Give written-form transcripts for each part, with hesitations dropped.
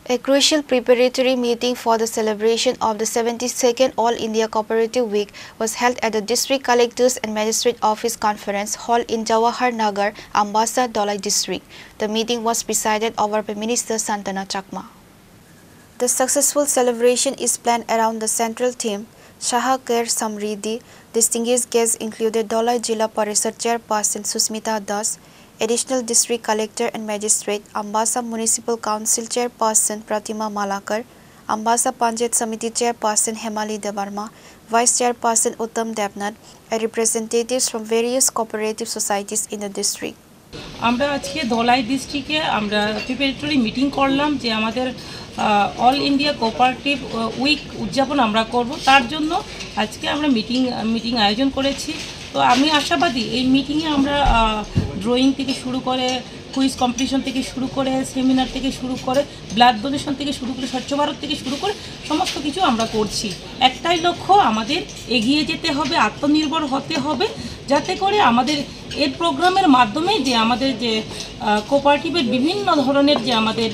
A crucial preparatory meeting for the celebration of the 72nd All India Cooperative Week was held at the District Collectors and Magistrate Office Conference Hall in Jawahar Nagar, Ambassa, Dholai District. The meeting was presided over by Minister Santana Chakma. The successful celebration is planned around the central theme, Shaha Kher Samriddhi. Distinguished guests included Dholai Jilla Parishad Chairperson Susmita Das, Additional District Collector and Magistrate, Ambassa Municipal Council Chairperson Pratima Malakar, Ambassa Panchayat Samiti Chairperson Hemali Devarma, Vice Chairperson Uttam Devnath, and representatives from various cooperative societies in the district. আমরা আজকে ধলাই ডিস্ট্রিক্টে আমরা preparatory meeting করলাম যে আমাদের all India cooperative week উদযাপন আমরা করব তার জন্য আজকে আমরা মিটিং আয়োজন করেছি। তো আমি আশাবাদী এই মিটিংয়ে আমরা ড্রয়িং থেকে শুরু করে কুইজ কম্পিটিশন থেকে শুরু করে সেমিনার থেকে শুরু করে ব্লাড ডোনেশন থেকে শুরু করে স্বচ্ছ ভারত থেকে শুরু করে সমস্ত কিছু আমরা করছি। একটাই লক্ষ্য, আমাদের এগিয়ে যেতে হবে, আত্মনির্ভর হতে হবে, যাতে করে আমাদের এই প্রোগ্রামের মাধ্যমে যে আমাদের যে কোঅপারেটিভের বিভিন্ন ধরনের যে আমাদের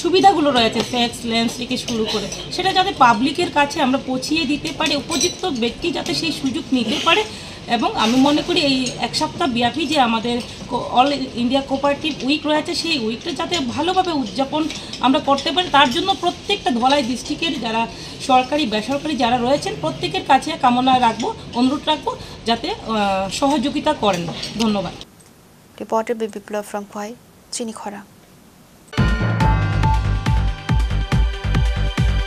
সুবিধাগুলো রয়েছে ট্যাক্স লেন্স থেকে শুরু করে সেটা যাতে পাবলিকের কাছে আমরা পৌঁছিয়ে দিতে পারি, উপযুক্ত ব্যক্তি যাতে সেই সুযোগ নিতে পারে। এবং আমি মনে করি এই এক সপ্তাহ ব্যাপী যে আমাদের অল ইন্ডিয়া কোঅপারেটিভ উইক রয়েছে সেই উইকটা যাতে ভালোভাবে উদযাপন আমরা করতে পারি, তার জন্য প্রত্যেকটা ধলাই ডিস্ট্রিক্টের যারা সরকারি বেসরকারি যারা রয়েছেন প্রত্যেকের কাছে কামনা রাখবো, অনুরোধ রাখবো যাতে সহযোগিতা করেন। ধন্যবাদ। Reported by Biplab from Khwai, Chinikhara.